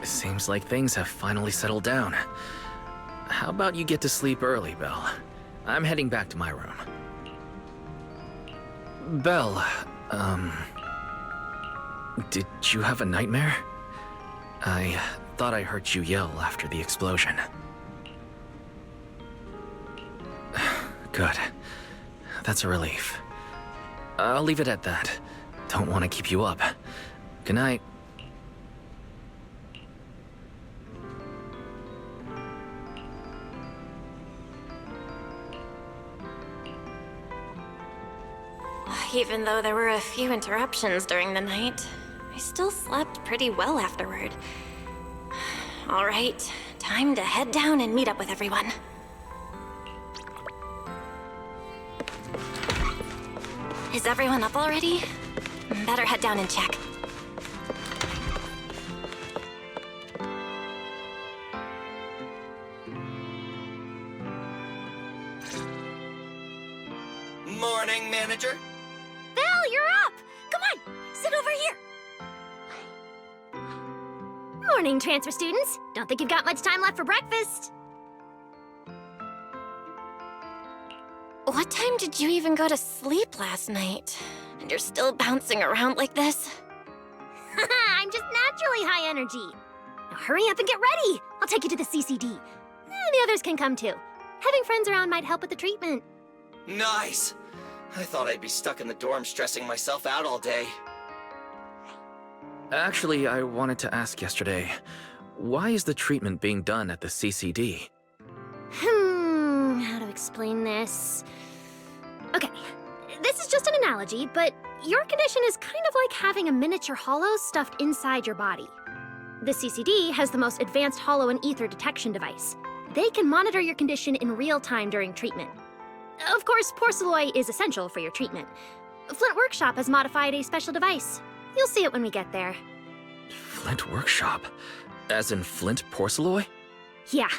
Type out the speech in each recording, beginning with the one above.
Seems like things have finally settled down. How about you get to sleep early, Belle? I'm heading back to my room. Belle, did you have a nightmare? I thought I heard you yell after the explosion. Good. That's a relief. I'll leave it at that. Don't want to keep you up. Good night. Even though there were a few interruptions during the night, I still slept pretty well afterward. All right, time to head down and meet up with everyone. Is everyone up already? Better head down and check. Morning, manager. Val, you're up! Come on, sit over here. Morning, transfer students. Don't think you've got much time left for breakfast. What time did you even go to sleep last night? And you're still bouncing around like this? I'm just naturally high energy. Now hurry up and get ready. I'll take you to the CCD. The others can come too. Having friends around might help with the treatment. Nice. I thought I'd be stuck in the dorm stressing myself out all day. Actually, I wanted to ask yesterday, why is the treatment being done at the CCD? How to explain this? Okay, this is just an analogy, but your condition is kind of like having a miniature hollow stuffed inside your body. The CCD has the most advanced hollow and ether detection device. They can monitor your condition in real time during treatment. Of course, porcelloi is essential for your treatment. Flint Workshop has modified a special device. You'll see it when we get there. Flint Workshop? As in Flint porcelloi? Yeah.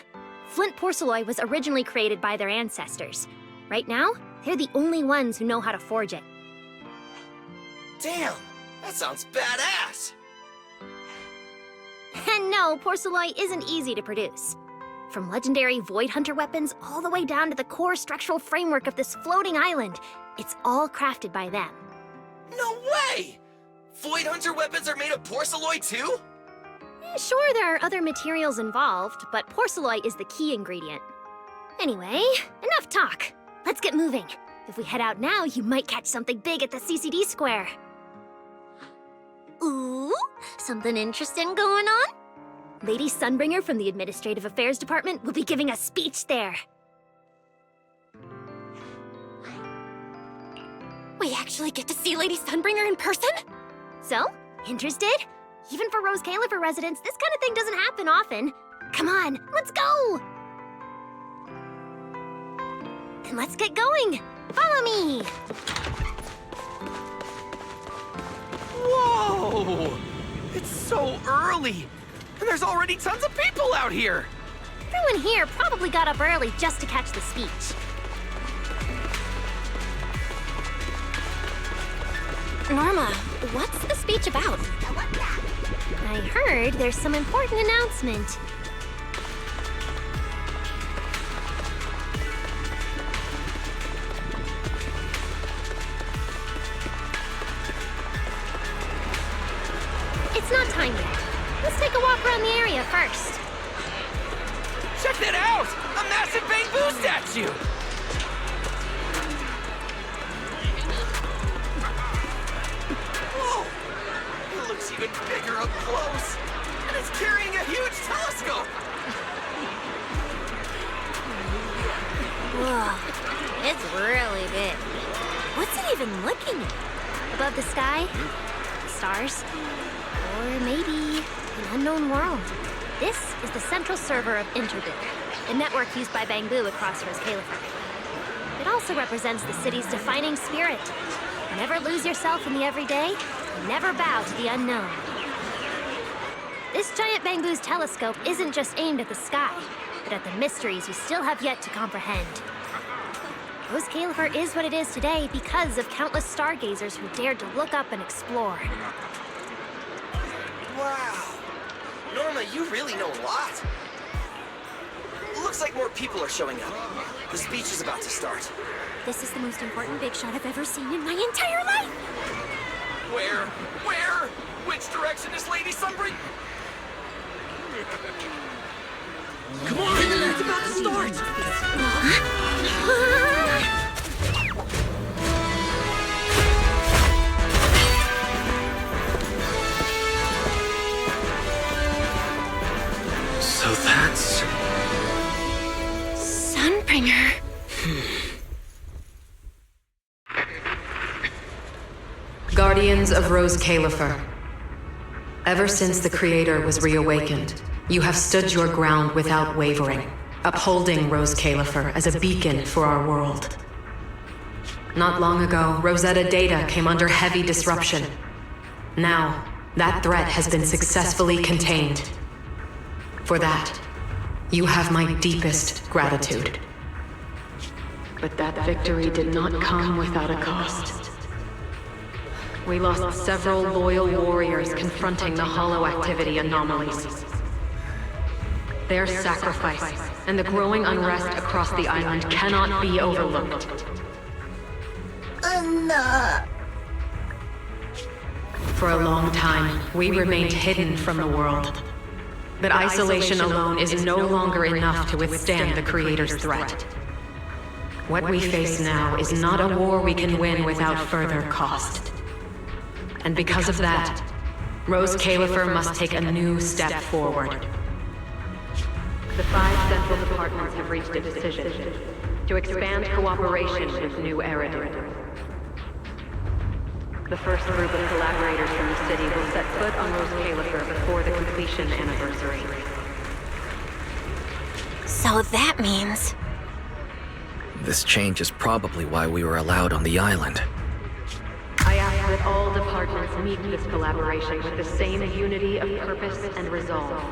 Flint porcelloi was originally created by their ancestors. Right now, they're the only ones who know how to forge it. Damn, that sounds badass. And no, porcelloi isn't easy to produce. From legendary Void Hunter weapons all the way down to the core structural framework of this floating island, it's all crafted by them. No way! Void Hunter weapons are made of porcelloi too? Sure, there are other materials involved, but porcelloi is the key ingredient. Anyway, enough talk. Let's get moving. If we head out now, you might catch something big at the CCD square. Ooh, something interesting going on? Lady Sunbringer from the Administrative Affairs Department will be giving a speech there. We actually get to see Lady Sunbringer in person? So, interested? Even for Rose Califer residents, this kind of thing doesn't happen often. Come on, let's go! Then let's get going. Follow me! Whoa! It's so early! And there's already tons of people out here! Everyone here probably got up early just to catch the speech. Norma, what's the speech about? I heard there's some important announcement. It's not time yet. Let's take a walk around the area first. Check that out! A massive bamboo statue! Whoa! It looks even bigger up close! And it's carrying a huge telescope! Whoa, it's really big. What's it even looking at? Above the sky? Stars? Or maybe an unknown world? This is the central server of Interbit, a network used by Bangbu across Rose Califer. It also represents the city's defining spirit. Never lose yourself in the everyday, and never bow to the unknown. This giant Bangbu's telescope isn't just aimed at the sky, but at the mysteries we still have yet to comprehend. Rose Califer is what it is today because of countless stargazers who dared to look up and explore. Wow! Norma, You really know a lot. Looks like more people are showing up. The speech is about to start. This is the most important big shot I've ever seen in my entire life! Where? Where? Which direction is Lady Sunbreak? Come on! It's about to start! So that's... Sunbringer. Guardians of Rose Califer. Ever since the Creator was reawakened, you have stood your ground without wavering, upholding Rose Califer as a beacon for our world. Not long ago, Rosetta data came under heavy disruption. Now, that threat has been successfully contained. For that, you have my deepest gratitude. But that victory did not come without a cost. We lost several loyal warriors confronting the hollow activity anomalies. Their sacrifice and the growing unrest across the island cannot be overlooked. For a long time, we remained hidden from the world. But isolation alone is no longer enough to withstand the Creator's threat. What we face now is not a war we can win without further cost. And because of that, Rose Califer must take a new step forward. The 5 central departments have reached a decision to expand cooperation with New Eridu. The first group of collaborators from the city will set foot on Rose Califer before the completion anniversary. So that means... This change is probably why we were allowed on the island. I ask that all departments meet this collaboration with the same unity of purpose and resolve.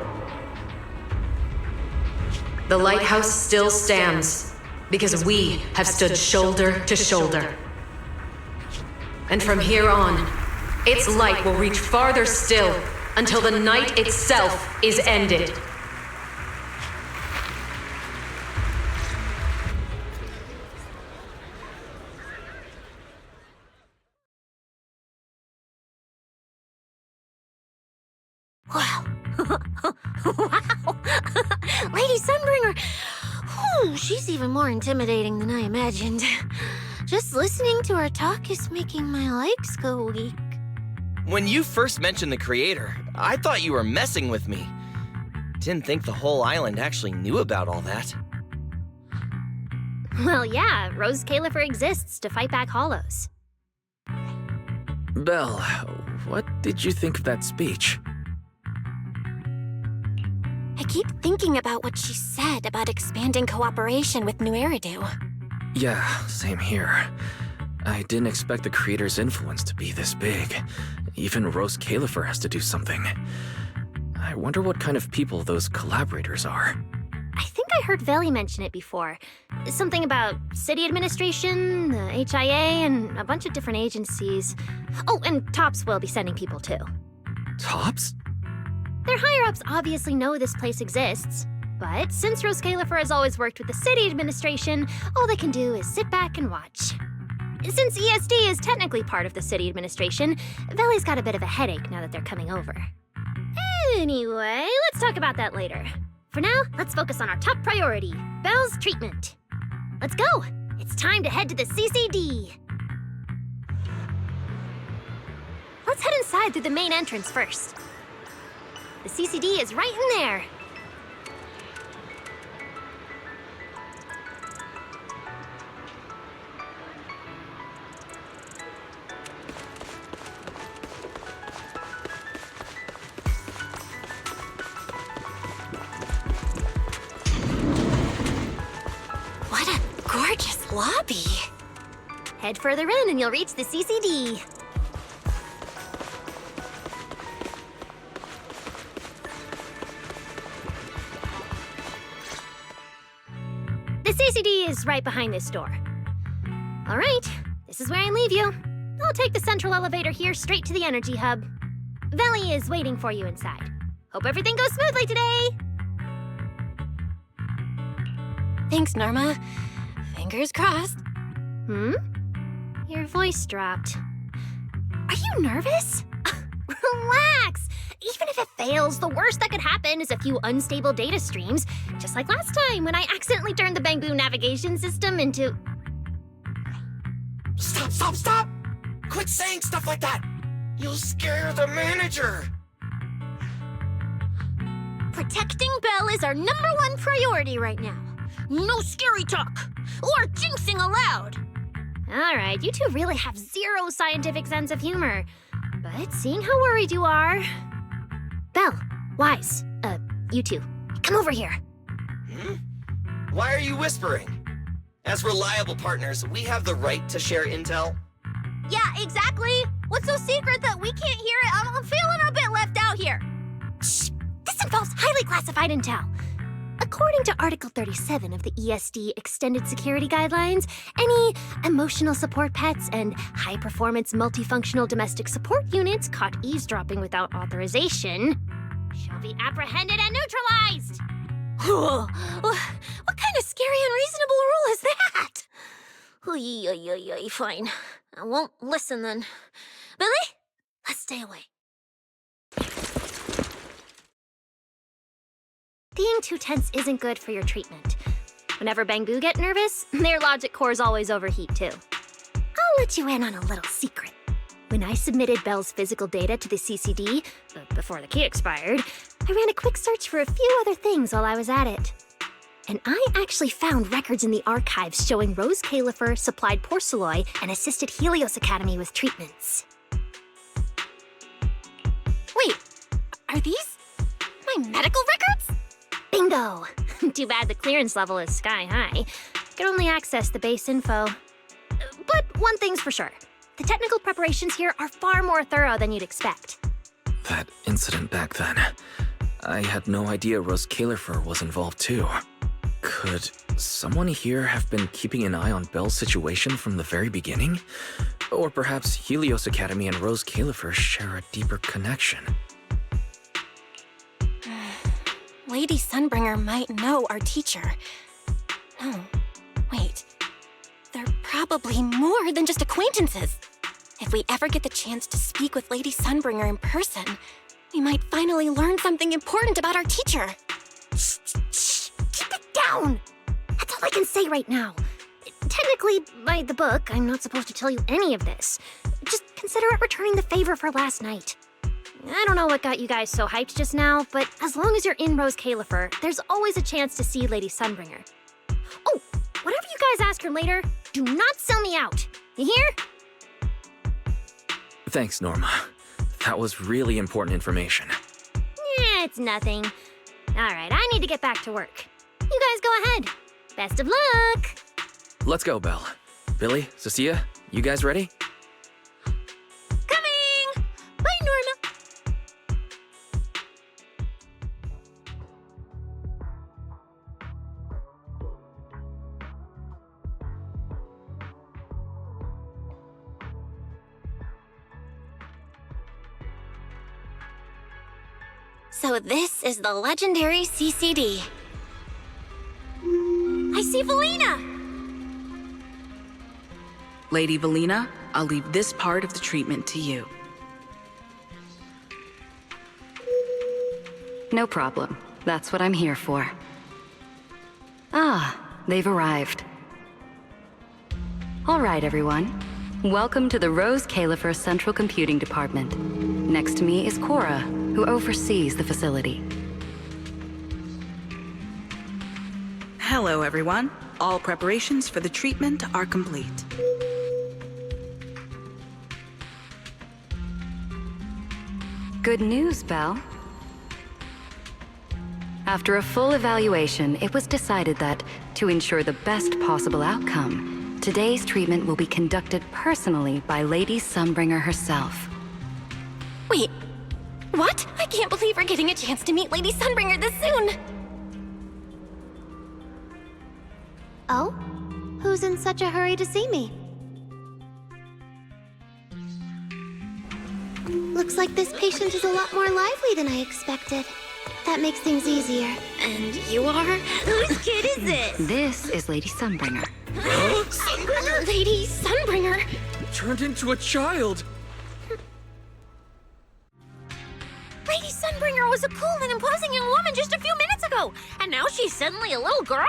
The lighthouse still stands because we have stood shoulder to shoulder. And from here on, its light will reach farther still until the night itself is ended. Wow. Wow. Lady Sunbringer. Whew, she's even more intimidating than I imagined. Just listening to her talk is making my legs go weak. When you first mentioned the Creator, I thought you were messing with me. Didn't think the whole island actually knew about all that. Well, yeah, Rose Califer exists to fight back hollows. Belle, what did you think of that speech? I keep thinking about what she said about expanding cooperation with New Eridu. Yeah, same here. I didn't expect the Creator's influence to be this big. Even Rose Califer has to do something. I wonder what kind of people those collaborators are. I think I heard Veli mention it before. Something about city administration, the HIA, and a bunch of different agencies. Oh, and Tops will be sending people too. Tops? Their higher-ups obviously know this place exists. But since Rose Califer has always worked with the city administration, all they can do is sit back and watch. Since ESD is technically part of the city administration, Veli's got a bit of a headache now that they're coming over. Anyway, let's talk about that later. For now, let's focus on our top priority, Belle's treatment. Let's go! It's time to head to the CCD. Let's head inside through the main entrance first. The CCD is right in there. What a gorgeous lobby. Head further in and you'll reach the CCD. The CCD is right behind this door. All right, this is where I leave you. I'll take the central elevator here straight to the energy hub. Veli is waiting for you inside. Hope everything goes smoothly today. Thanks, Norma. Fingers crossed. Your voice dropped. Are you nervous? Relax! Even if it fails, the worst that could happen is a few unstable data streams, just like last time when I accidentally turned the Bangbu navigation system into... Stop! Quit saying stuff like that! You'll scare the manager! Protecting Belle is our #1 priority right now. No scary talk, or jinxing allowed. All right, you two really have zero scientific sense of humor. But seeing how worried you are... Belle, Wise, you two, come over here. Why are you whispering? As reliable partners, we have the right to share intel. Yeah, exactly. What's so secret that we can't hear it? I'm feeling a bit left out here. Shh! This involves highly classified intel. According to Article 37 of the ESD Extended Security Guidelines, any emotional support pets and high-performance multifunctional domestic support units caught eavesdropping without authorization shall be apprehended and neutralized. What kind of scary, unreasonable rule is that? Fine. I won't listen then. Billy, let's stay away. Being too tense isn't good for your treatment. Whenever Bangbu get nervous, their logic cores always overheat too. I'll let you in on a little secret. When I submitted Belle's physical data to the CCD, before the key expired, I ran a quick search for a few other things while I was at it. And I actually found records in the archives showing Rose Califer supplied Porceloy and assisted Helios Academy with treatments. Wait, are these my medical records? Bingo! Too bad the clearance level is sky high. Could only access the base info. But one thing's for sure. The technical preparations here are far more thorough than you'd expect. That incident back then, I had no idea Rose Califer was involved too. Could someone here have been keeping an eye on Belle's situation from the very beginning? Or perhaps Helios Academy and Rose Califer share a deeper connection? Lady Sunbringer might know our teacher. No, wait. They're probably more than just acquaintances. If we ever get the chance to speak with Lady Sunbringer in person, we might finally learn something important about our teacher. Shh! Keep it down! That's all I can say right now. Technically, by the book, I'm not supposed to tell you any of this. Just consider it returning the favor for last night. I don't know what got you guys so hyped just now, but as long as you're in Rose Califer, there's always a chance to see Lady Sunbringer. Oh, whatever you guys ask her later, do not sell me out. You hear? Thanks, Norma. That was really important information. It's nothing. All right, I need to get back to work. You guys go ahead. Best of luck. Let's go, Belle. Billy, Cecilia, you guys ready? Coming! Bye, Norma. So this is the legendary CCD. I see Valina! Lady Valina, I'll leave this part of the treatment to you. No problem. That's what I'm here for. Ah, they've arrived. All right, everyone. Welcome to the Rose Califer Central Computing Department. Next to me is Cora, who oversees the facility. Hello, everyone. All preparations for the treatment are complete. Good news, Belle. After a full evaluation, it was decided that, to ensure the best possible outcome, today's treatment will be conducted personally by Lady Sunbringer herself. Wait, what? I can't believe we're getting a chance to meet Lady Sunbringer this soon! Oh? Who's in such a hurry to see me? Looks like this patient is a lot more lively than I expected. That makes things easier. And you are? Whose kid is this? This is Lady Sunbringer. Sunbringer? Lady Sunbringer? Turned into a child. Lady Sunbringer was a cool and imposing young woman just a few minutes ago, and now she's suddenly a little girl?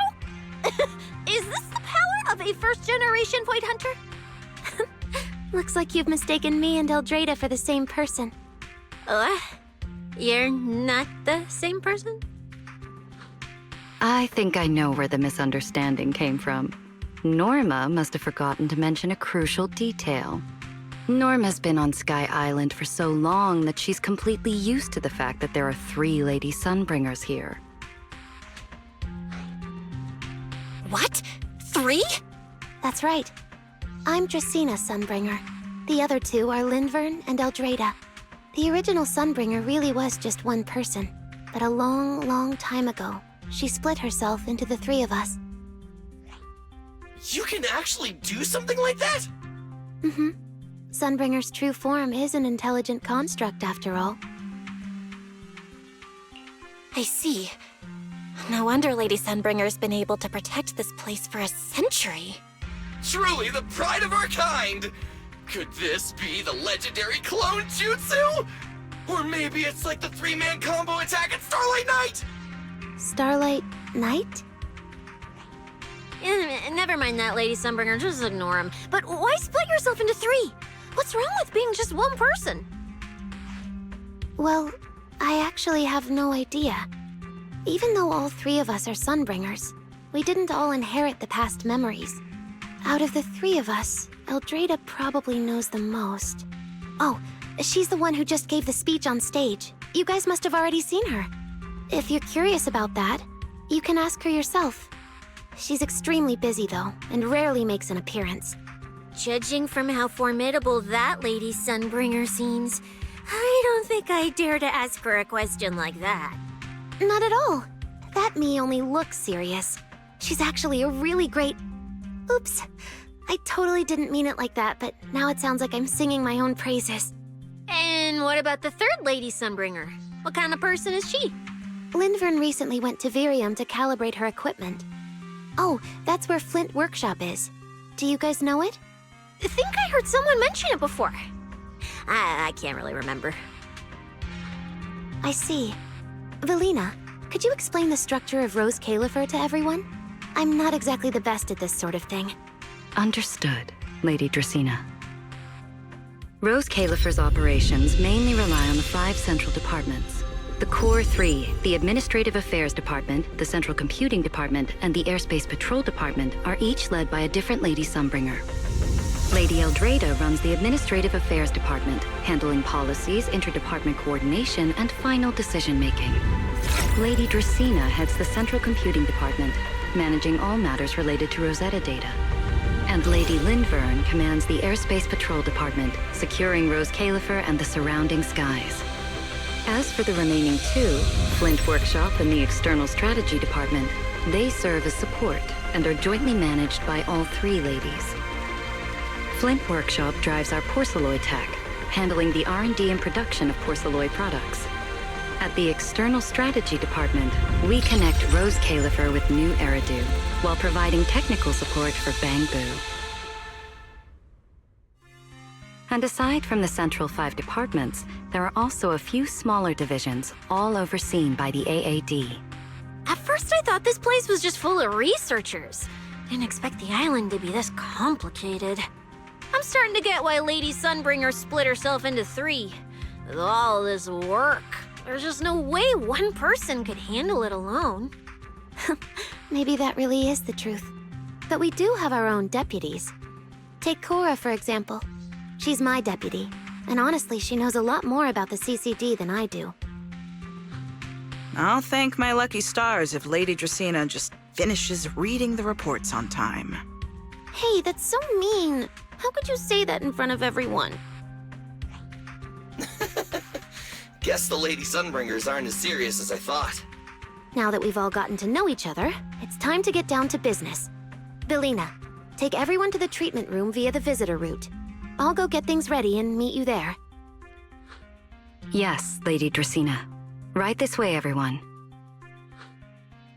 Is this the power of a first-generation point hunter? Looks like you've mistaken me and Eldrada for the same person. You're not the same person? I think I know where the misunderstanding came from. Norma must have forgotten to mention a crucial detail. Norma's been on Sky Island for so long that she's completely used to the fact that there are 3 Lady Sunbringers here. What? 3? That's right. I'm Dracena Sunbringer. The other 2 are Lindvern and Eldrada. The original Sunbringer really was just one person, but a long, long time ago, she split herself into the 3 of us. You can actually do something like that? Mm-hmm. Sunbringer's true form is an intelligent construct, after all. I see. No wonder Lady Sunbringer's been able to protect this place for a century. Truly the pride of our kind! Could this be the legendary clone jutsu? Or maybe it's like the 3-man combo attack at Starlight Night? Starlight Night? Never mind that, Lady Sunbringer, just ignore him. But why split yourself into 3? What's wrong with being just one person? Well, I actually have no idea. Even though all 3 of us are Sunbringers, we didn't all inherit the past memories. Out of the 3 of us, Eldrada probably knows the most. Oh, she's the one who just gave the speech on stage. You guys must have already seen her. If you're curious about that, you can ask her yourself. She's extremely busy, though, and rarely makes an appearance. Judging from how formidable that Lady Sunbringer seems, I don't think I dare to ask her a question like that. Not at all. That me only looks serious. She's actually a really great... Oops. I totally didn't mean it like that, but now it sounds like I'm singing my own praises. And what about the 3rd Lady Sunbringer? What kind of person is she? Lindvern recently went to Virium to calibrate her equipment. Oh, that's where Flint Workshop is. Do you guys know it? I think I heard someone mention it before. I can't really remember. I see. Velina, could you explain the structure of Rose Califer to everyone? I'm not exactly the best at this sort of thing. Understood, Lady Dracena. Rose Califer's operations mainly rely on the 5 central departments. The core 3, the Administrative Affairs Department, the Central Computing Department, and the Airspace Patrol Department are each led by a different Lady Sunbringer. Lady Eldrada runs the Administrative Affairs Department, handling policies, interdepartment coordination, and final decision-making. Lady Dracena heads the Central Computing Department, managing all matters related to Rosetta data. And Lady Lindvern commands the Airspace Patrol Department, securing Rose Califer and the surrounding skies. As for the remaining 2, Flint Workshop and the External Strategy Department, they serve as support and are jointly managed by all 3 ladies. Flint Workshop drives our porcelloid tech, handling the R&D and production of porcelloid products. At the External Strategy Department, we connect Rose Califer with new Eridu, while providing technical support for Bangbu. And aside from the central 5 departments, there are also a few smaller divisions, all overseen by the AAD. At first I thought this place was just full of researchers. Didn't expect the island to be this complicated. I'm starting to get why Lady Sunbringer split herself into 3. With all this work, there's just no way one person could handle it alone. Maybe that really is the truth. But we do have our own deputies. Take Cora, for example. She's my deputy, and honestly, she knows a lot more about the CCD than I do. I'll thank my lucky stars if Lady Dracena just finishes reading the reports on time. Hey, that's so mean. How could you say that in front of everyone? Guess the Lady Sunbringers aren't as serious as I thought. Now that we've all gotten to know each other, it's time to get down to business. Velina, take everyone to the treatment room via the visitor route. I'll go get things ready and meet you there. Yes, Lady Dracena. Right this way, everyone.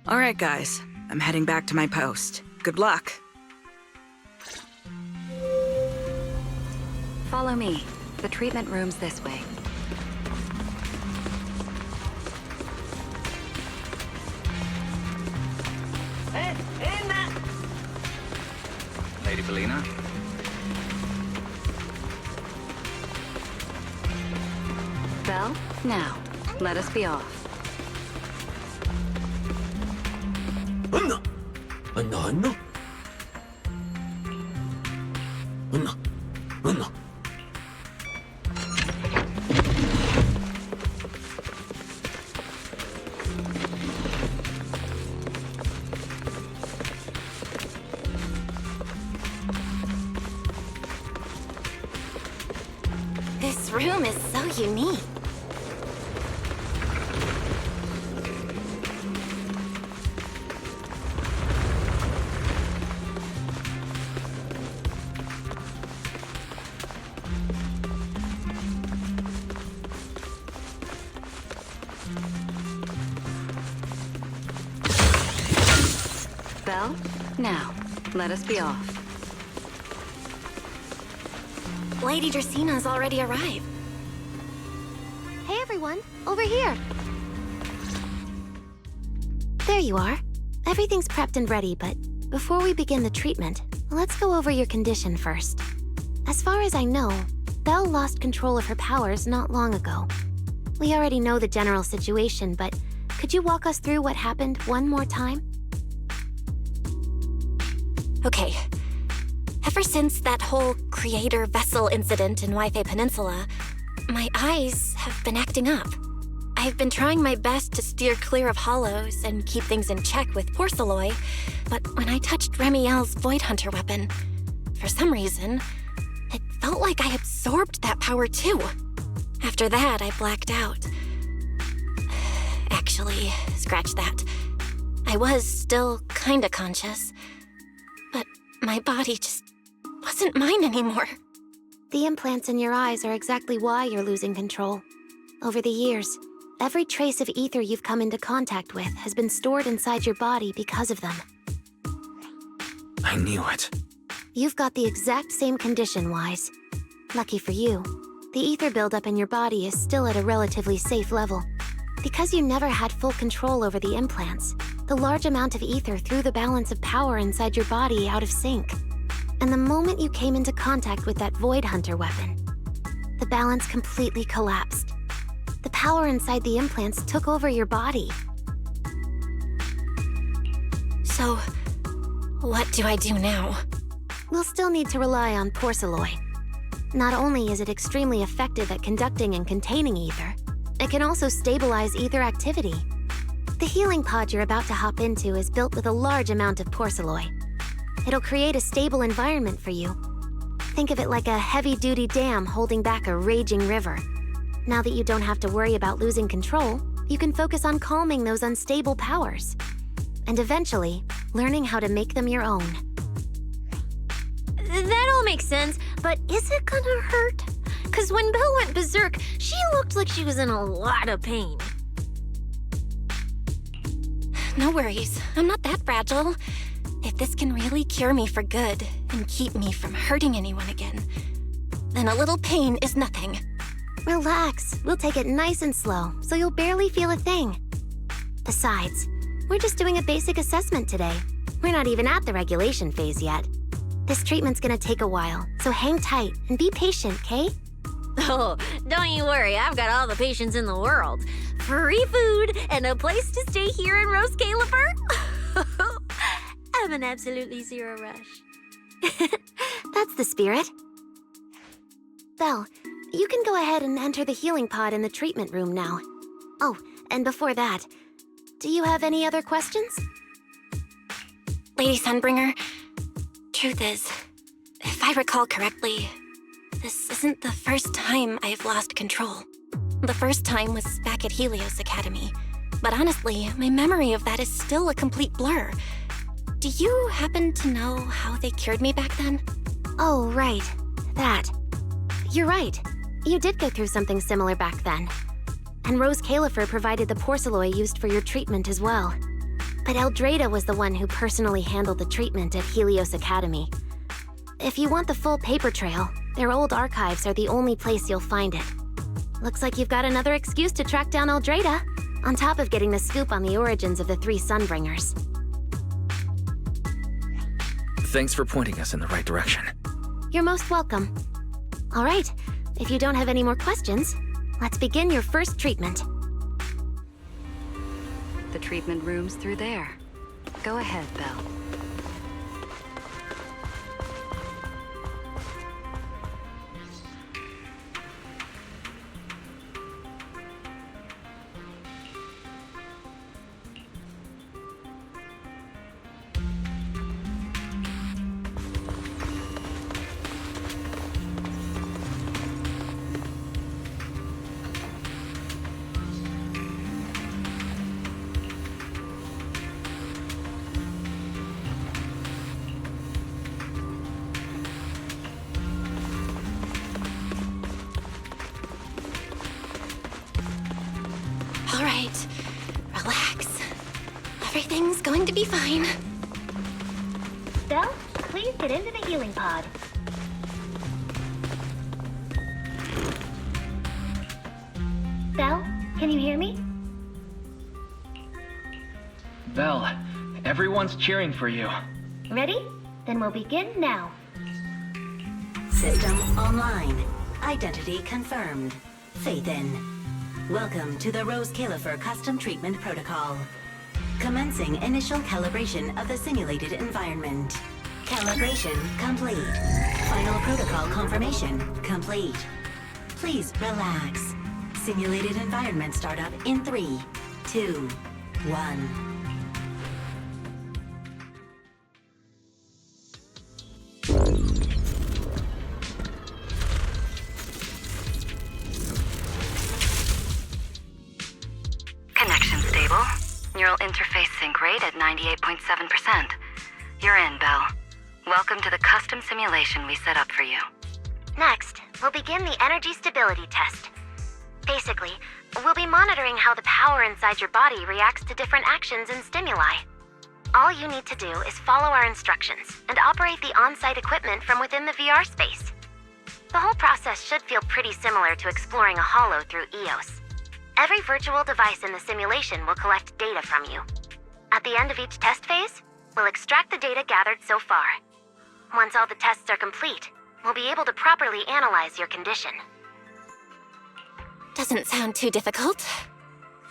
All right, guys. I'm heading back to my post. Good luck. Follow me. The treatment room's this way. Lady Bellina? Bell, now, let us be off. This room is so unique. Bell, now, let us be off. Lady Dracena's already arrived. Hey everyone, over here. There you are. Everything's prepped and ready, but before we begin the treatment, let's go over your condition first. As far as I know, Belle lost control of her powers not long ago. We already know the general situation, but could you walk us through what happened one more time? Okay. Ever since that whole creator vessel incident in Wi-Fi Peninsula, my eyes have been acting up. I've been trying my best to steer clear of hollows and keep things in check with porcelain, but when I touched Remiel's Void Hunter weapon, for some reason, it felt like I absorbed that power too. After that, I blacked out. Actually, scratch that. I was still kinda conscious, but my body just wasn't mine anymore. The implants in your eyes are exactly why you're losing control. Over the years, every trace of ether you've come into contact with has been stored inside your body because of them. I knew it. You've got the exact same condition, Wise. Lucky for you, the ether buildup in your body is still at a relatively safe level. Because you never had full control over the implants, the large amount of ether threw the balance of power inside your body out of sync. And the moment you came into contact with that Void Hunter weapon, the balance completely collapsed. The power inside the implants took over your body. So, what do I do now? We'll still need to rely on porcelain. Not only is it extremely effective at conducting and containing ether, it can also stabilize ether activity. The healing pod you're about to hop into is built with a large amount of porcelain. It'll create a stable environment for you. Think of it like a heavy-duty dam holding back a raging river. Now that you don't have to worry about losing control, you can focus on calming those unstable powers. And eventually, learning how to make them your own. That all makes sense, but is it gonna hurt? Because when Belle went berserk, she looked like she was in a lot of pain. No worries, I'm not that fragile. If this can really cure me for good and keep me from hurting anyone again, then a little pain is nothing. Relax, we'll take it nice and slow, so you'll barely feel a thing. Besides, we're just doing a basic assessment today. We're not even at the regulation phase yet. This treatment's gonna take a while, so hang tight and be patient, okay? Oh, don't you worry, I've got all the patience in the world. Free food and a place to stay here in Rose Califer. I'm an absolutely zero rush. That's the spirit. Belle, you can go ahead and enter the healing pod in the treatment room now. Oh, and before that, do you have any other questions? Lady Sunbringer, truth is, if I recall correctly, this isn't the first time I've lost control. The first time was back at Helios Academy, but honestly, my memory of that is still a complete blur. Do you happen to know how they cured me back then? Oh, right. That. You're right. You did go through something similar back then. And Rose Califer provided the porcelain used for your treatment as well. But Eldrada was the one who personally handled the treatment at Helios Academy. If you want the full paper trail, their old archives are the only place you'll find it. Looks like you've got another excuse to track down Eldrada, on top of getting the scoop on the origins of the 3 Sunbringers. Thanks for pointing us in the right direction. You're most welcome. All right, if you don't have any more questions, let's begin your first treatment. The treatment room's through there. Go ahead, Belle. All right, relax. Everything's going to be fine. Belle, please get into the healing pod. Belle, can you hear me? Belle, everyone's cheering for you. Ready? Then we'll begin now. System online. Identity confirmed. Faith in. Welcome to the Rose Califer Custom Treatment Protocol. Commencing initial calibration of the simulated environment. Calibration complete. Final protocol confirmation complete. Please relax. Simulated environment startup in 3, 2, 1. Connection stable. Neural interface sync rate at 98.7%. You're in, Belle. Welcome to the custom simulation we set up for you. Next, we'll begin the energy stability test. Basically, we'll be monitoring how the power inside your body reacts to different actions and stimuli. All you need to do is follow our instructions and operate the on-site equipment from within the VR space. The whole process should feel pretty similar to exploring a holo through EOS. Every virtual device in the simulation will collect data from you. At the end of each test phase, we'll extract the data gathered so far. Once all the tests are complete, we'll be able to properly analyze your condition. Doesn't sound too difficult.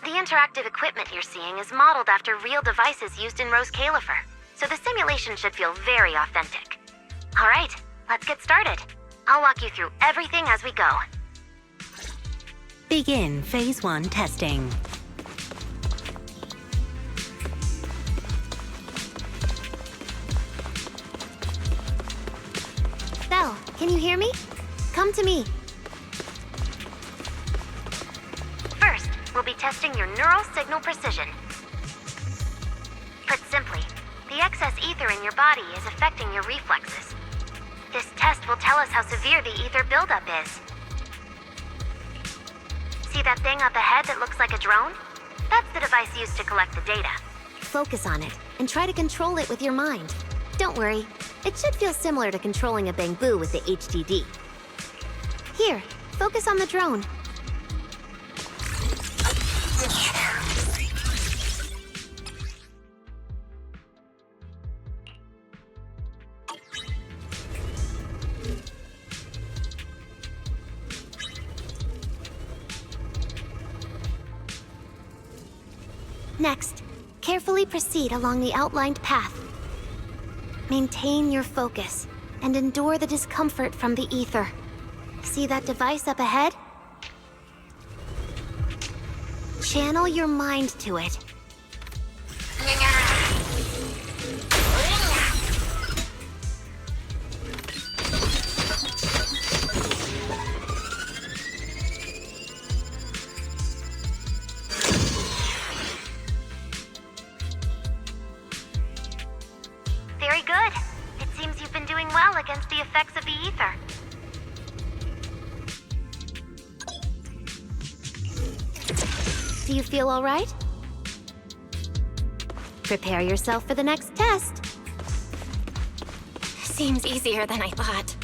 The interactive equipment you're seeing is modeled after real devices used in Rose Califer, so the simulation should feel very authentic. All right, let's get started. I'll walk you through everything as we go. Begin Phase 1 testing. Belle, can you hear me? Come to me. First, we'll be testing your neural signal precision. Put simply, the excess ether in your body is affecting your reflexes. This test will tell us how severe the ether buildup is. See that thing up ahead that looks like a drone? That's the device used to collect the data. Focus on it and try to control it with your mind. Don't worry, it should feel similar to controlling a bamboo with the HDD. Here, focus on the drone. Next, carefully proceed along the outlined path. Maintain your focus and endure the discomfort from the ether. See that device up ahead? Channel your mind to it. Very good. It seems you've been doing well against the effects of the ether. Do you feel all right? Prepare yourself for the next test. Seems easier than I thought.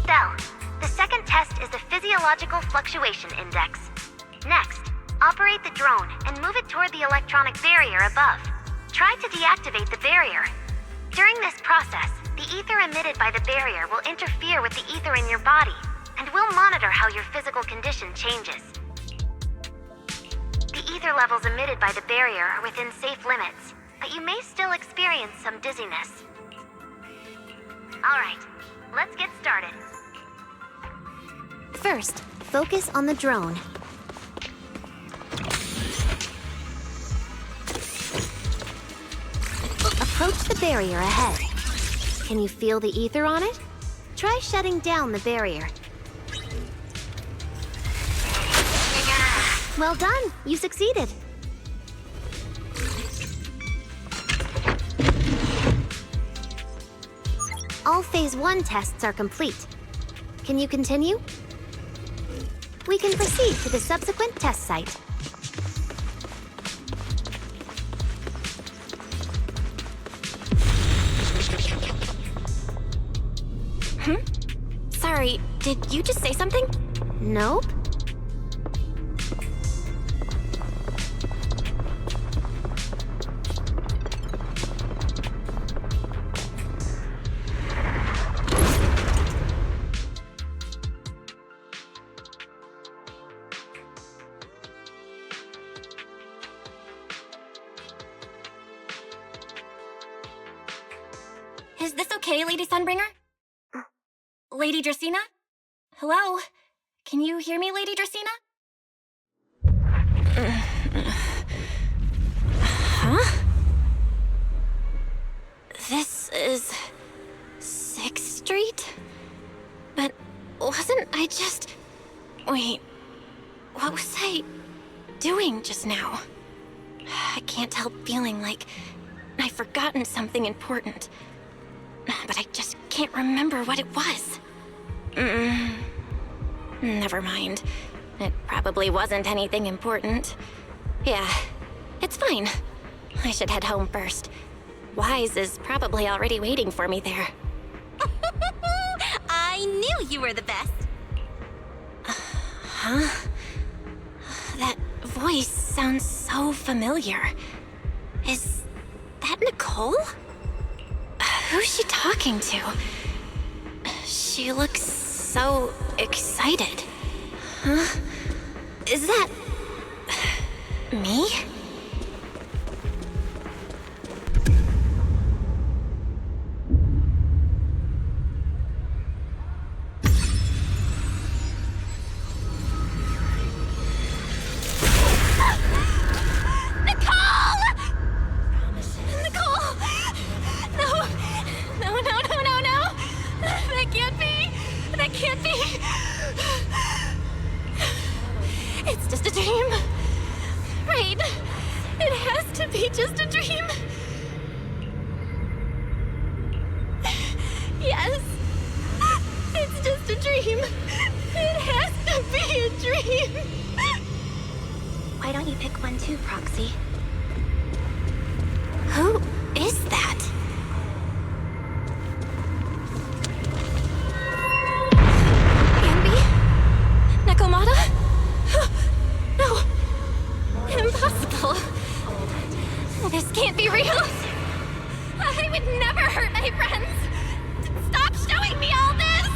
Bell, the second test is the Physiological Fluctuation Index. Next, operate the drone and move it toward the electronic barrier above. Try to deactivate the barrier. During this process, the ether emitted by the barrier will interfere with the ether in your body, and we'll monitor how your physical condition changes. The ether levels emitted by the barrier are within safe limits, but you may still experience some dizziness. Alright, let's get started. First, focus on the drone. Approach the barrier ahead. Can you feel the ether on it? Try shutting down the barrier. Well done, you succeeded. All Phase 1 tests are complete. Can you continue? We can proceed to the subsequent test site. Sorry, did you just say something? Nope. Is this okay, Lady Sunbringer? Lady Dracaena? Hello? Can you hear me, Lady Dracaena? Huh? This is 6th Street? But wasn't I just... Wait, what was I doing just now? I can't help feeling like I've forgotten something important. But I just can't remember what it was. Never mind. It probably wasn't anything important. Yeah, it's fine. I should head home first. Wise is probably already waiting for me there. I knew you were the best. Huh? That voice sounds so familiar. Is that Nicole? Who's she talking to? She looks so excited. Huh? Is that... me? Why don't you pick one too, Proxy? Who is that? Ambi? Nakomata? No! Impossible! This can't be real! I would never hurt my friends! Stop showing me all this!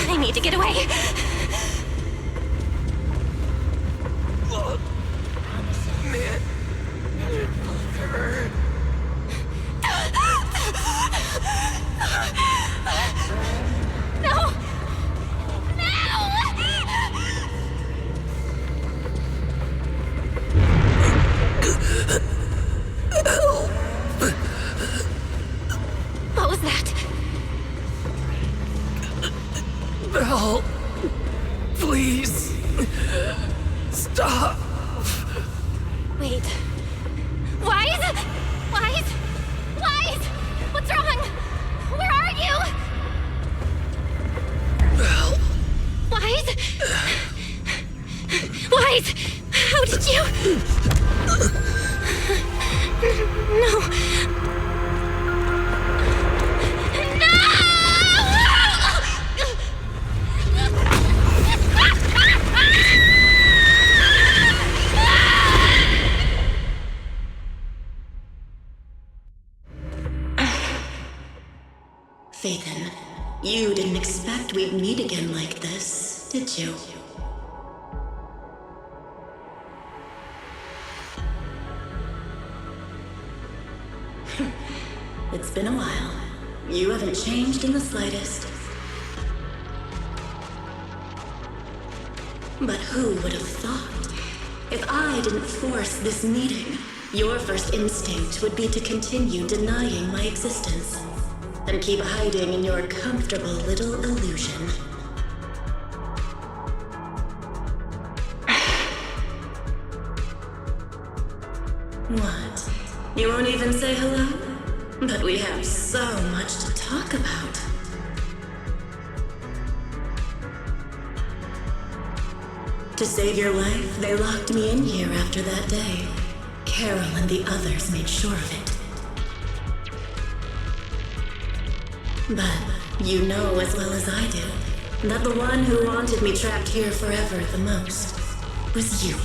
I need to get away. Man. No! What was that? Bell. Wise? Wise? What's wrong? Where are you? Wise? Wise? How did you... No. Phaethon, you didn't expect we'd meet again like this, did you? It's been a while. You haven't changed in the slightest. But who would have thought? If I didn't force this meeting, your first instinct would be to continue denying my existence and keep hiding in your comfortable little illusion. What? You won't even say hello? But we have so much to talk about. To save your life, they locked me in here after that day. Carol and the others made sure of it. But you know as well as I do that the one who wanted me trapped here forever the most was you.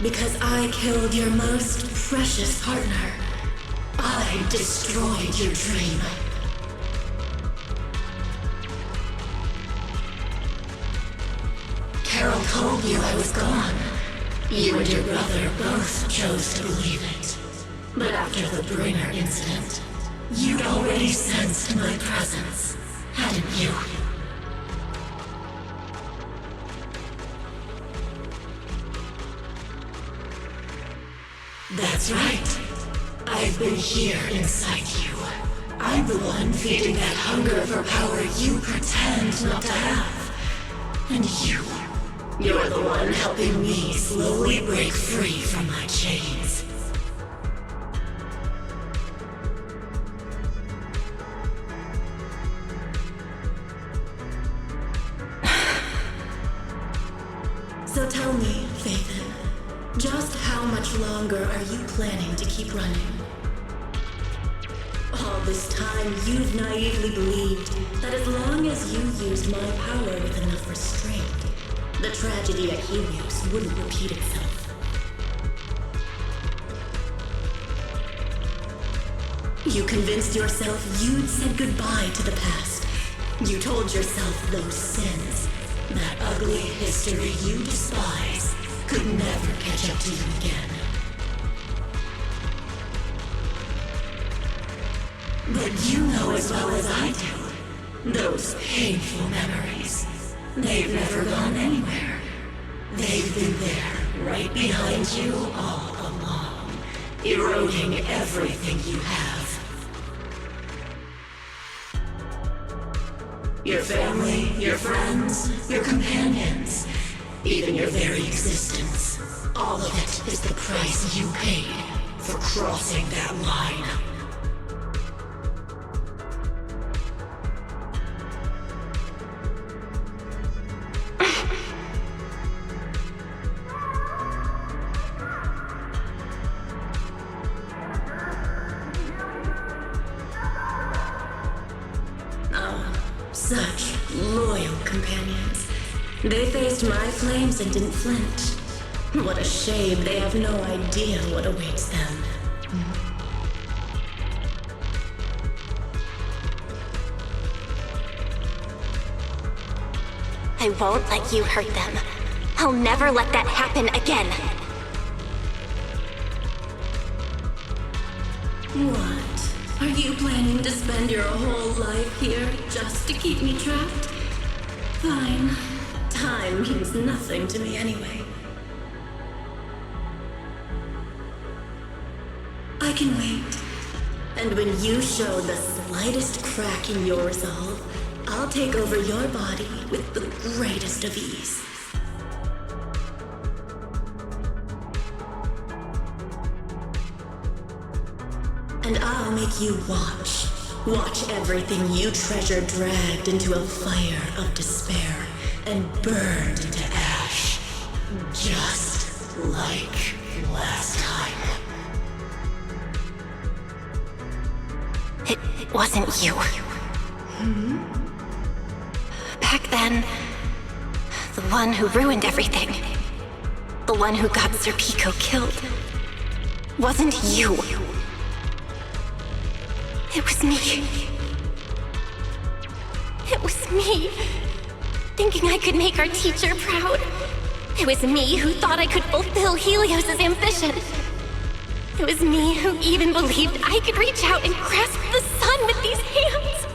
Because I killed your most precious partner. I destroyed your dream. Carol told you I was gone. You and your brother both chose to believe it. But after the Bringer incident, you'd already sensed my presence, hadn't you? That's right. I've been here inside you. I'm the one feeding that hunger for power you pretend not to have. And you're the one helping me slowly break free from my chains. So tell me, Phaethon, just how much longer are you planning to keep running? All this time, you've naively believed that as long as you used my power with enough restraint, the tragedy at Helios wouldn't repeat itself. You convinced yourself you'd said goodbye to the past. You told yourself those sins, that ugly history you despise, could never catch up to you again. But you know as well as I do, those painful memories, they've never gone anywhere. They've been there, right behind you all along, eroding everything you have. Your family, your friends, your companions, even your very existence. All of it is the price you paid for crossing that line. Such loyal companions. They faced my flames and didn't flinch. What a shame they have no idea what awaits them. I won't let you hurt them. I'll never let that happen again. What? Are you planning to spend your whole life here just to keep me trapped? Fine. Time means nothing to me anyway. I can wait. And when you show the slightest crack in your resolve, I'll take over your body with the greatest of ease. And I'll make you watch. Watch everything you treasure dragged into a fire of despair and burned into ash. Just like last time. It wasn't you. Back then, the one who ruined everything, the one who got Sir Pico killed, wasn't you. It was me. It was me, thinking I could make our teacher proud. It was me who thought I could fulfill Helios's ambition. It was me who even believed I could reach out and grasp the sun with these hands.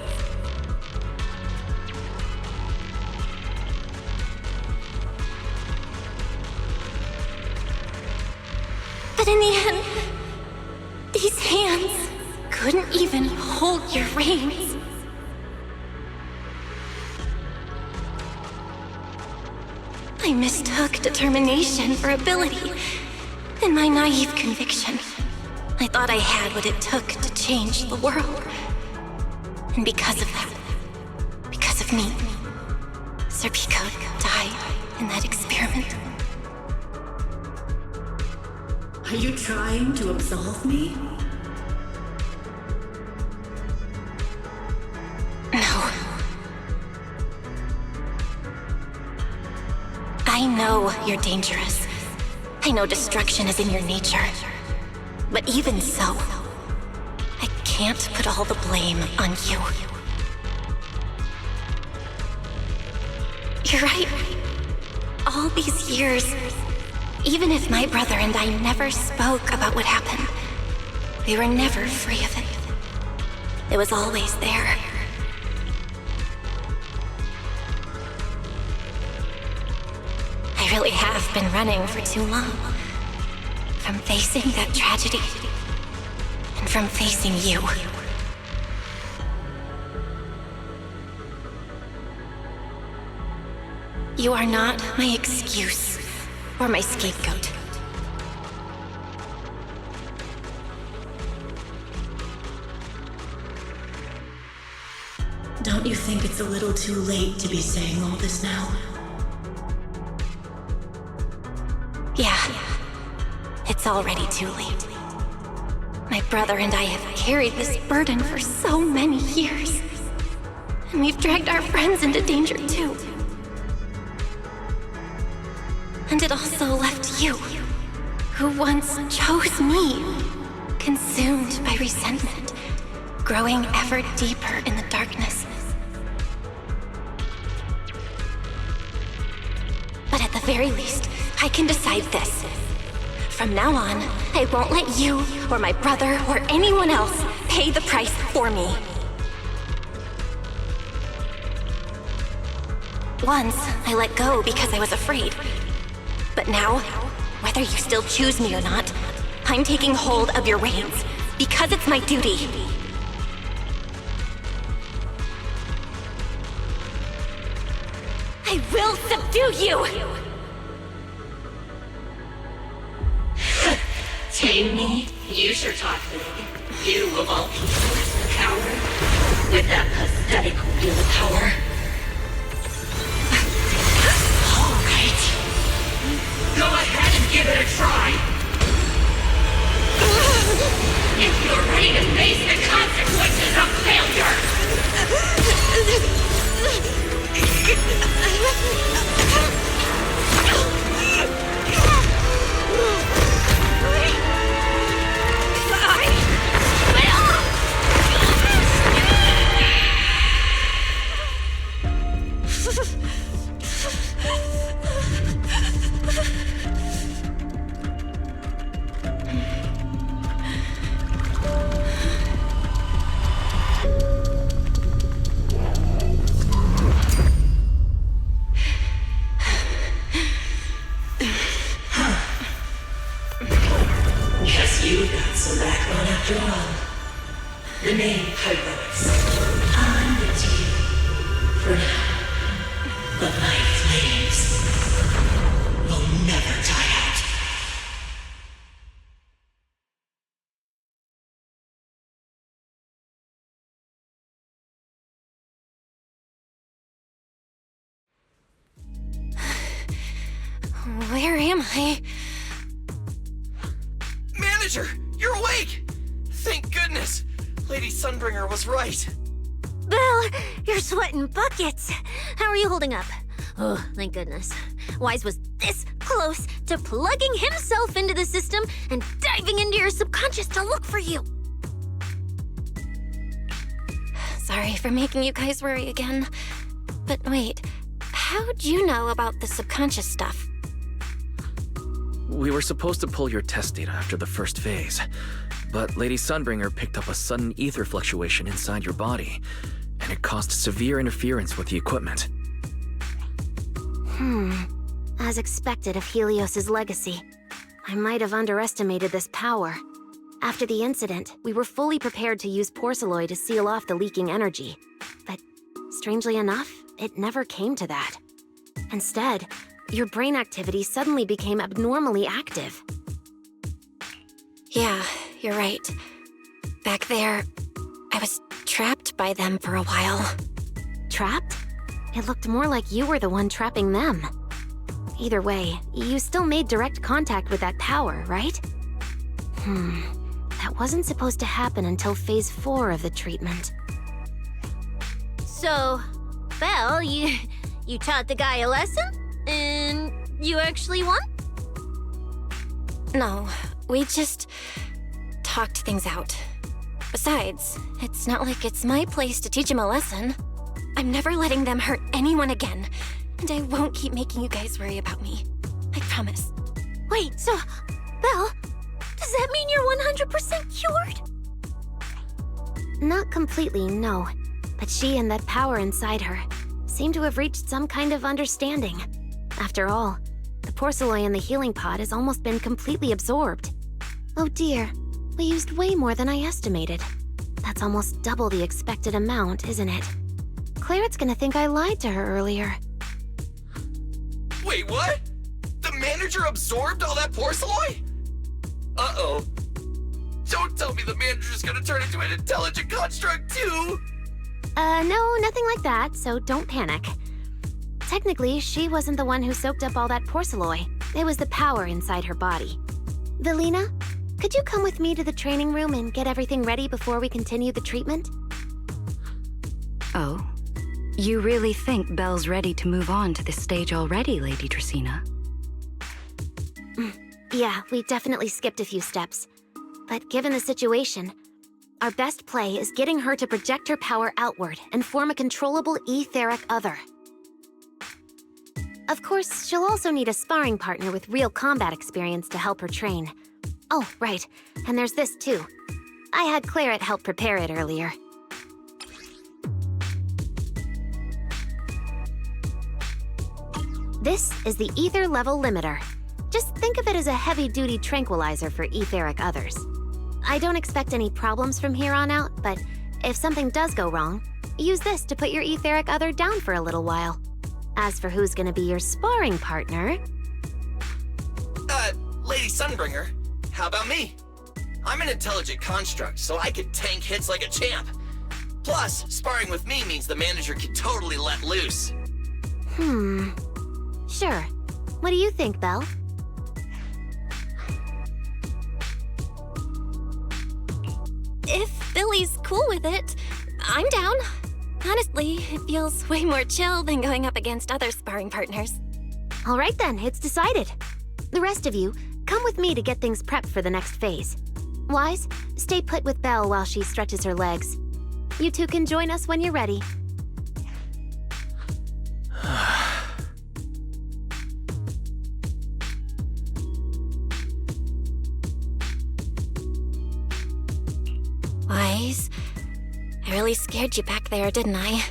But in the end, these hands couldn't even hold your reins. I mistook determination for ability. In my naive conviction, I thought I had what it took to change the world. And because of that, because of me, Sir Pico died in that experiment. Are you trying to absolve me? No. I know you're dangerous. I know destruction is in your nature. But even so, I can't put all the blame on you. You're right. All these years, even if my brother and I never spoke about what happened, we were never free of it. It was always there. I really have been running for too long. From facing that tragedy, and from facing you. You are not my excuse or my scapegoat. Don't you think it's a little too late to be saying all this now? Yeah. It's already too late. My brother and I have carried this burden for so many years. And we've dragged our friends into danger too. And it also left you, who once chose me, consumed by resentment, growing ever deeper in the darkness. But at the very least, I can decide this. From now on, I won't let you, or my brother, or anyone else pay the price for me. Once, I let go because I was afraid. But now, whether you still choose me or not, I'm taking hold of your reins, because it's my duty. I will subdue you! Tame me? You sure talk big. You of all people, a coward. With that pathetic willpower. All right. Go ahead and give it a try. If you're ready to face the consequences of Guess you got some backbone after all. The name Heroics. I'm with you. For now. But my flames will never die out. Where am I? Manager, you're awake! Thank goodness! Lady Sunbringer was right. Belle, you're sweating buckets. How are you holding up? Oh, thank goodness. Wise was this close to plugging himself into the system and diving into your subconscious to look for you. Sorry for making you guys worry again. But wait, how'd you know about the subconscious stuff? We were supposed to pull your test data after the first phase, but Lady Sunbringer picked up a sudden ether fluctuation inside your body, and it caused severe interference with the equipment. As expected of Helios's legacy, I might have underestimated this power. After the incident, we were fully prepared to use porcelain to seal off the leaking energy. But strangely enough, it never came to that. Instead, your brain activity suddenly became abnormally active. Yeah, you're right. Back there, I was trapped by them for a while. Trapped? It looked more like you were the one trapping them. Either way, you still made direct contact with that power, right? That wasn't supposed to happen until phase 4 of the treatment. So, Belle, you taught the guy a lesson? And you actually won? No, we just talked things out. Besides, it's not like it's my place to teach him a lesson. I'm never letting them hurt anyone again, and I won't keep making you guys worry about me. I promise. Wait, so, Belle, does that mean you're 100% cured? Not completely, no. But she and that power inside her seem to have reached some kind of understanding. After all, the porcelain in the healing pod has almost been completely absorbed. Oh dear, we used way more than I estimated. That's almost double the expected amount, isn't it? Claret's gonna think I lied to her earlier. Wait, what? The manager absorbed all that porcelain? Uh-oh. Don't tell me the manager's gonna turn into an intelligent construct too! No, nothing like that, so don't panic. Technically, she wasn't the one who soaked up all that porcelain. It was the power inside her body. Velina, could you come with me to the training room and get everything ready before we continue the treatment? Oh? You really think Belle's ready to move on to this stage already, Lady Dracaena? Yeah, we definitely skipped a few steps. But given the situation, our best play is getting her to project her power outward and form a controllable etheric other. Of course, she'll also need a sparring partner with real combat experience to help her train. Oh, right, and there's this too. I had Claret help prepare it earlier. This is the ether level limiter. Just think of it as a heavy-duty tranquilizer for etheric others. I don't expect any problems from here on out, but if something does go wrong, use this to put your etheric other down for a little while. As for who's gonna be your sparring partner... Lady Sunbringer, how about me? I'm an intelligent construct, so I can tank hits like a champ. Plus, sparring with me means the manager can totally let loose. Sure. What do you think, Belle? If Billy's cool with it, I'm down. Honestly, it feels way more chill than going up against other sparring partners. All right then, it's decided. The rest of you, come with me to get things prepped for the next phase. Wise, stay put with Belle while she stretches her legs. You two can join us when you're ready. Wise, I really scared you back there, didn't I?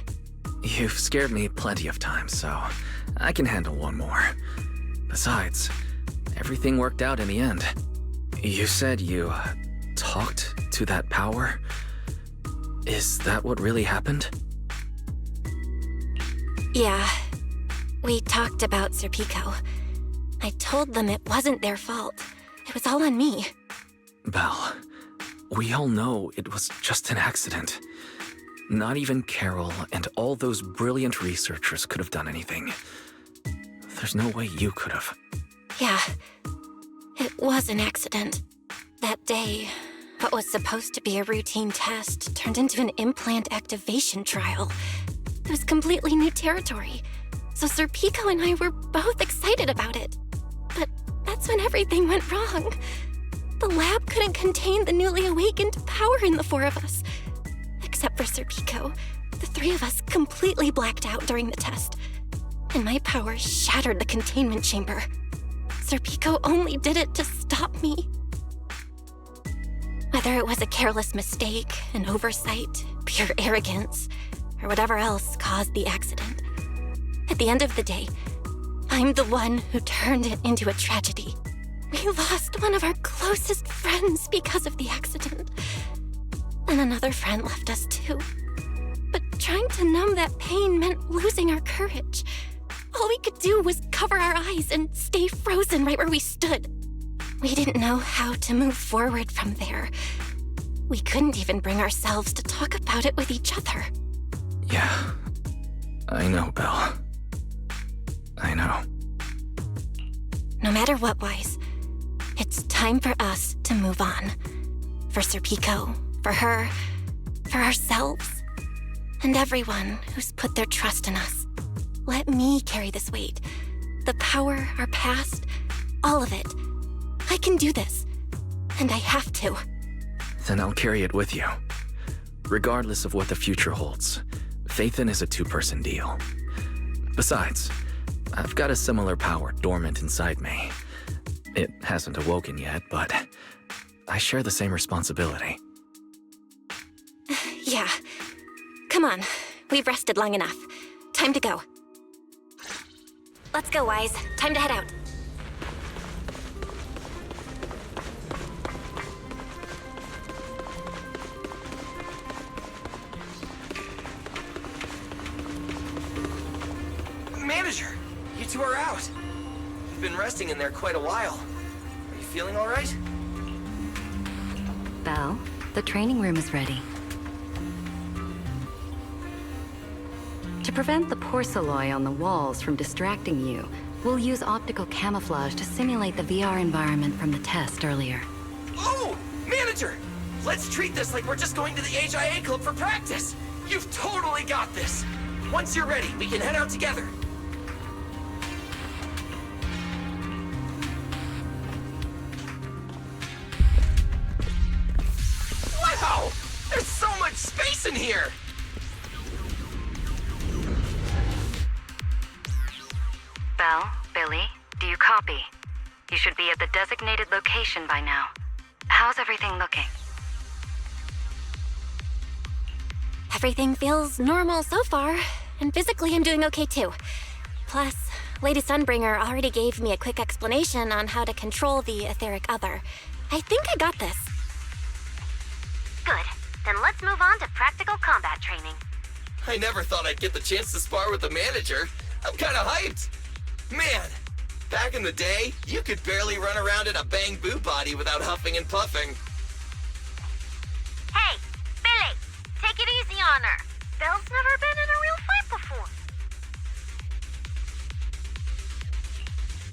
You've scared me plenty of times, so I can handle one more. Besides, everything worked out in the end. You said you talked to that power? Is that what really happened? Yeah. We talked about Serpico. I told them it wasn't their fault. It was all on me. Belle, we all know it was just an accident. Not even Carol and all those brilliant researchers could have done anything. There's no way you could have. Yeah, it was an accident. That day, what was supposed to be a routine test turned into an implant activation trial. It was completely new territory, so Sir Pico and I were both excited about it. But that's when everything went wrong. The lab couldn't contain the newly awakened power in the four of us. Except for Sir Pico, the three of us completely blacked out during the test, and my power shattered the containment chamber. Sir Pico only did it to stop me. Whether it was a careless mistake, an oversight, pure arrogance, or whatever else caused the accident, at the end of the day, I'm the one who turned it into a tragedy. We lost one of our closest friends because of the accident. And another friend left us too. But trying to numb that pain meant losing our courage. All we could do was cover our eyes and stay frozen right where we stood. We didn't know how to move forward from there. We couldn't even bring ourselves to talk about it with each other. Yeah, I know, Belle. I know. No matter what, Wise, it's time for us to move on. For Sir Pico, for her, for ourselves, and everyone who's put their trust in us. Let me carry this weight. The power, our past, all of it. I can do this, and I have to. Then I'll carry it with you. Regardless of what the future holds, Faithin is a two-person deal. Besides, I've got a similar power dormant inside me. It hasn't awoken yet, but I share the same responsibility. Yeah. Come on. We've rested long enough. Time to go. Let's go, Wise. Time to head out. Manager, you two are out. You've been resting in there quite a while. Are you feeling all right? Belle, the training room is ready. To prevent the porcelain on the walls from distracting you, we'll use optical camouflage to simulate the VR environment from the test earlier. Oh, Manager! Let's treat this like we're just going to the HIA club for practice. You've totally got this. Once you're ready, we can head out together. Wow! There's so much space in here! Belle, Billy, do you copy? You should be at the designated location by now. How's everything looking? Everything feels normal so far, and physically I'm doing okay too. Plus, Lady Sunbringer already gave me a quick explanation on how to control the etheric other. I think I got this. Good. Then let's move on to practical combat training. I never thought I'd get the chance to spar with the manager. I'm kinda hyped. Man, back in the day, you could barely run around in a bang-boo body without huffing and puffing. Hey, Billy, take it easy on her. Belle's never been in a real fight before.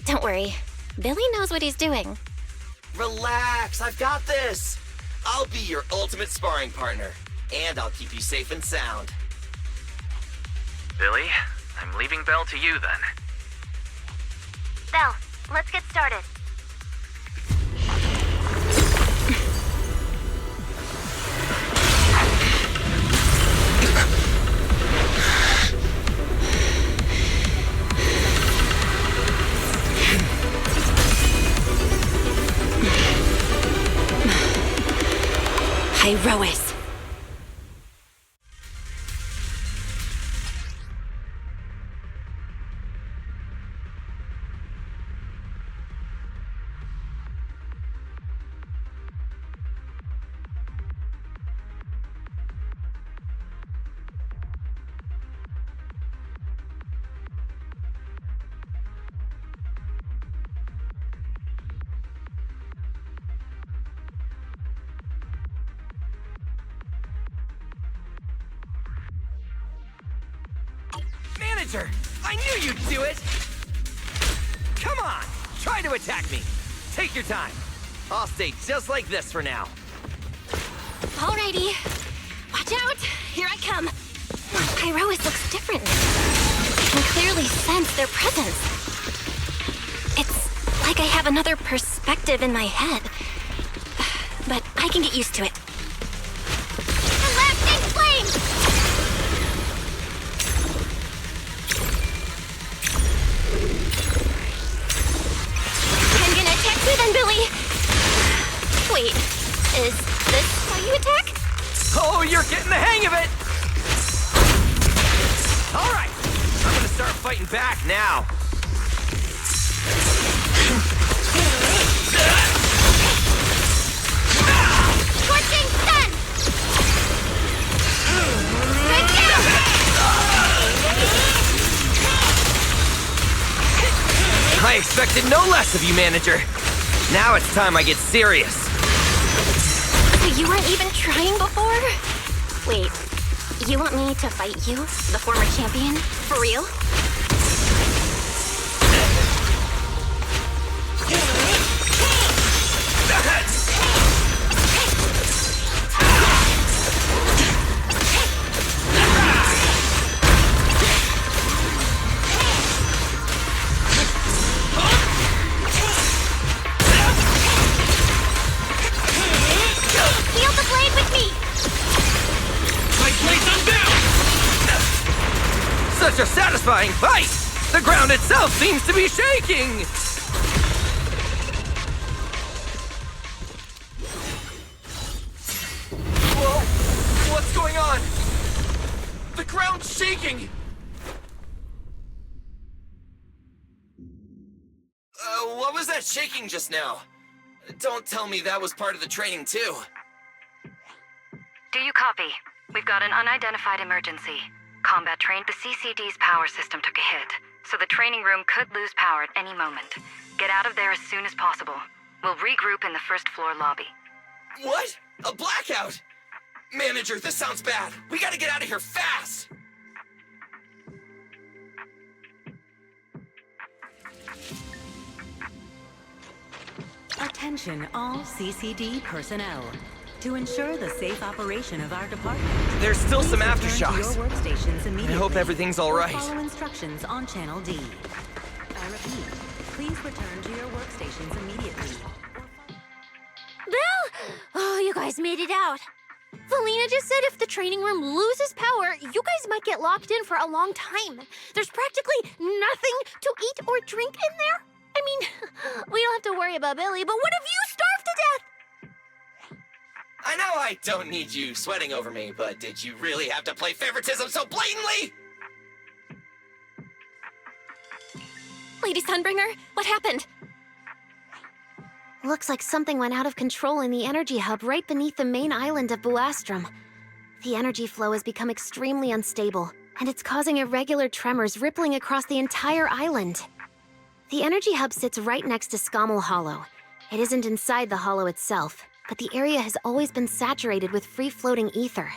Don't worry. Billy knows what he's doing. Relax, I've got this. I'll be your ultimate sparring partner, and I'll keep you safe and sound. Billy, I'm leaving Belle to you then. Belle, let's get started. Hyrois. Manager, I knew you'd do it! Come on, Try to attack me. Take your time. I'll stay just like this for now. Alrighty. Watch out! Here I come. Pyrois looks different. I can clearly sense their presence. It's like I have another perspective in my head. But I can get used to it. Elastic flame! I'm gonna attack you then, Billy. Wait, is this how you attack? Oh, you're getting the hang of it! All right, I'm gonna start fighting back now. Scorching sun! Strike down! I expected no less of you, manager. Now it's time I get serious. So you weren't even trying before? Wait, you want me to fight you, the former champion? For real? Such a satisfying fight! The ground itself seems to be shaking! Whoa! What's going on? The ground's shaking! What was that shaking just now? Don't tell me that was part of the training too. Do you copy? We've got an unidentified emergency. Combat trained, the CCD's power system took a hit, so the training room could lose power at any moment. Get out of there as soon as possible. We'll regroup in the first floor lobby. What? A blackout? Manager, this sounds bad. We gotta get out of here fast! Attention all CCD personnel. To ensure the safe operation of our department, there's still some return to aftershocks. your workstations immediately. I hope everything's all right. Or follow instructions on Channel D. I repeat, please return to your workstations immediately. Bill! Oh, you guys made it out. Valina just said if the training room loses power, you guys might get locked in for a long time. There's practically nothing to eat or drink in there. I mean, we don't have to worry about Billy, but what if you starve to death? I know I don't need you sweating over me, but did you really have to play favoritism so blatantly? Lady Sunbringer, what happened? Looks like something went out of control in the energy hub right beneath the main island of Buastrum. The energy flow has become extremely unstable, and it's causing irregular tremors rippling across the entire island. The energy hub sits right next to Scommel Hollow. It isn't inside the hollow itself, but the area has always been saturated with free-floating ether.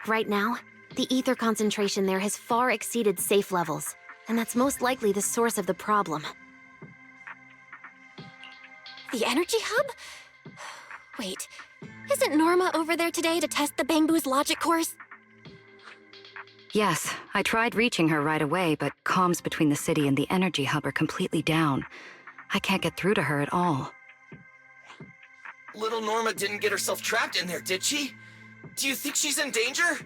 Right now, the ether concentration there has far exceeded safe levels, and that's most likely the source of the problem. The energy hub? Wait, isn't Norma over there today to test the Bangbu's logic course? Yes, I tried reaching her right away, but comms between the city and the energy hub are completely down. I can't get through to her at all. Little Norma didn't get herself trapped in there, did she? Do you think she's in danger?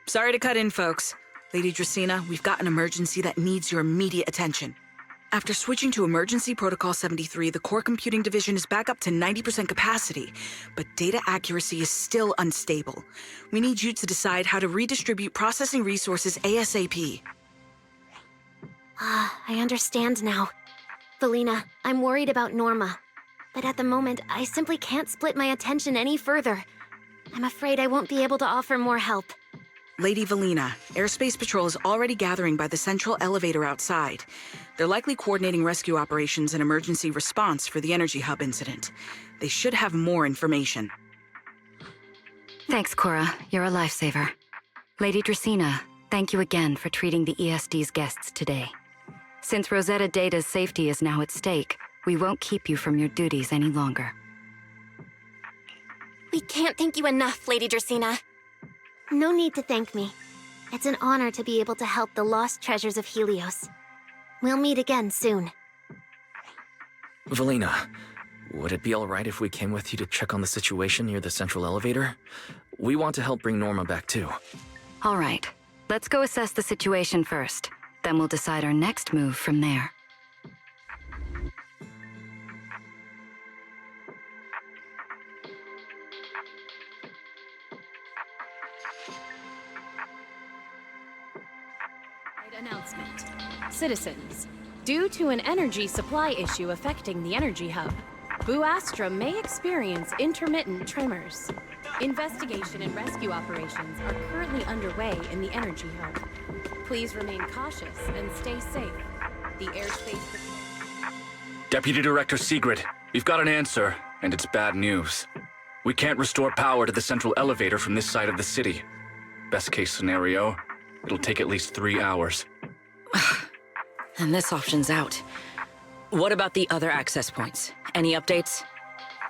Sorry to cut in, folks. Lady Dracaena, we've got an emergency that needs your immediate attention. After switching to Emergency Protocol 73, the core computing division is back up to 90% capacity, but data accuracy is still unstable. We need you to decide how to redistribute processing resources ASAP. I understand now. Valina, I'm worried about Norma. But at the moment, I simply can't split my attention any further. I'm afraid I won't be able to offer more help. Lady Valina, Airspace Patrol is already gathering by the central elevator outside. They're likely coordinating rescue operations and emergency response for the energy hub incident. They should have more information. Thanks, Cora. You're a lifesaver. Lady Dracaena, thank you again for treating the ESD's guests today. Since Rosetta Data's safety is now at stake, we won't keep you from your duties any longer. We can't thank you enough, Lady Dracena. No need to thank me. It's an honor to be able to help the lost treasures of Helios. We'll meet again soon. Valina, would it be alright if we came with you to check on the situation near the central elevator? We want to help bring Norma back too. All right, let's go assess the situation first. Then we'll decide our next move from there. Announcement. Citizens, due to an energy supply issue affecting the energy hub, Bu Astra may experience intermittent tremors. Investigation and rescue operations are currently underway in the energy hub. Please remain cautious and stay safe. The airspace... Deputy Director Sigrid, we've got an answer, and it's bad news. We can't restore power to the central elevator from this side of the city. Best case scenario, it'll take at least 3 hours. And this option's out. What about the other access points? Any updates?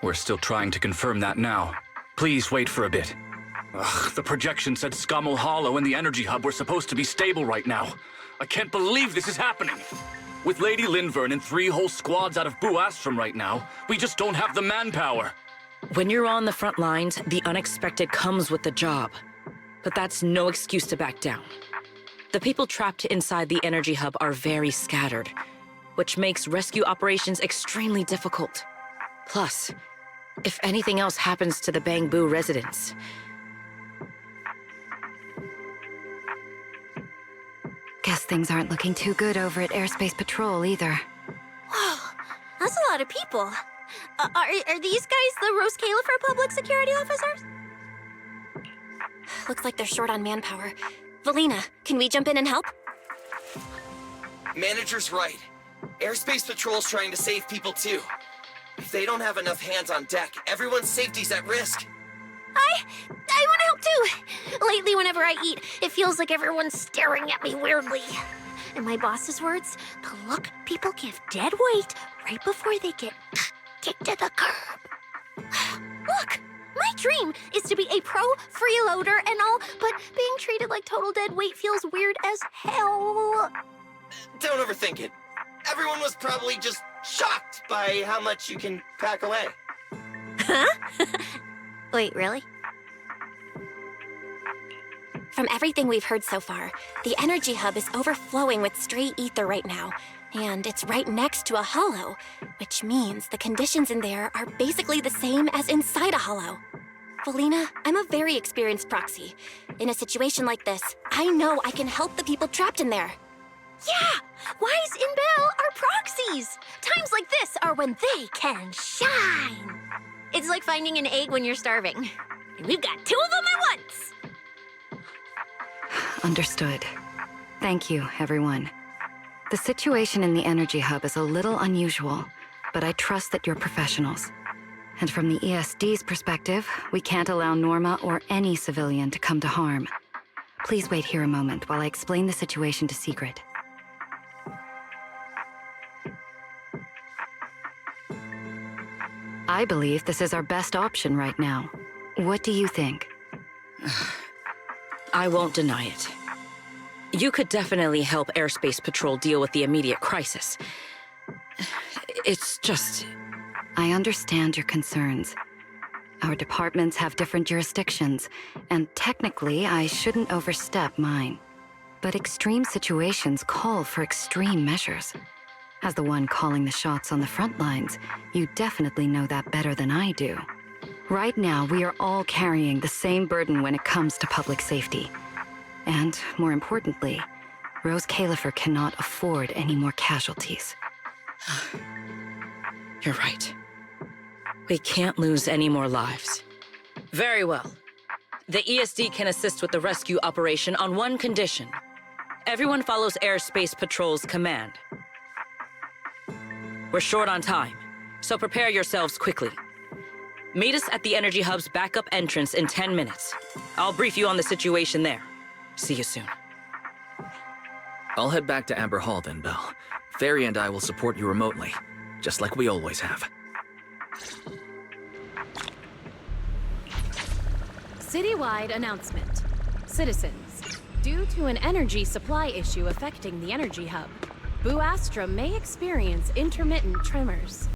We're still trying to confirm that now. Please wait for a bit. Ugh, the projection said Scommel Hollow and the energy hub were supposed to be stable right now. I can't believe this is happening. With Lady Linvern and 3 whole squads out of Bu Astrum right now, we just don't have the manpower. When you're on the front lines, the unexpected comes with the job. But that's no excuse to back down. The people trapped inside the energy hub are very scattered, which makes rescue operations extremely difficult. Plus, if anything else happens to the Bangbu residents... Guess things aren't looking too good over at Airspace Patrol either. Whoa, that's a lot of people. Are these guys the Rose Califer public security officers? Looks like they're short on manpower. Valina, can we jump in and help? Manager's right. Airspace Patrol's trying to save people too. If they don't have enough hands on deck, everyone's safety's at risk. I want to help too. Lately, whenever I eat, it feels like everyone's staring at me weirdly. In my boss's words, the look people give dead weight right before they get kicked to the curb. Look, my dream is to be a pro freeloader and all, but being treated like total dead weight feels weird as hell. Don't overthink it. Everyone was probably just shocked by how much you can pack away. Huh? Wait, really? From everything we've heard so far, the energy hub is overflowing with stray ether right now, and it's right next to a hollow, which means the conditions in there are basically the same as inside a hollow. Valina, I'm a very experienced proxy. In a situation like this, I know I can help the people trapped in there. Yeah! Wise and Belle are proxies! Times like this are when they can shine! It's like finding an egg when you're starving. We've got 2 of them at once! Understood. Thank you, everyone. The situation in the energy hub is a little unusual, but I trust that you're professionals. And from the ESD's perspective, we can't allow Norma or any civilian to come to harm. Please wait here a moment while I explain the situation to Sigrid. I believe this is our best option right now. What do you think? I won't deny it. You could definitely help Airspace Patrol deal with the immediate crisis. It's just... I understand your concerns. Our departments have different jurisdictions, and technically I shouldn't overstep mine. But extreme situations call for extreme measures. As the one calling the shots on the front lines, you definitely know that better than I do. Right now, we are all carrying the same burden when it comes to public safety. And, more importantly, Rose Califer cannot afford any more casualties. You're right. We can't lose any more lives. Very well. The ESD can assist with the rescue operation on one condition. Everyone follows Airspace Patrol's command. We're short on time, so prepare yourselves quickly. Meet us at the Energy Hub's backup entrance in 10 minutes. I'll brief you on the situation there. See you soon. I'll head back to Amber Hall then, Belle. Fairy and I will support you remotely, just like we always have. Citywide announcement. Citizens, due to an energy supply issue affecting the energy hub, Astra may experience intermittent tremors.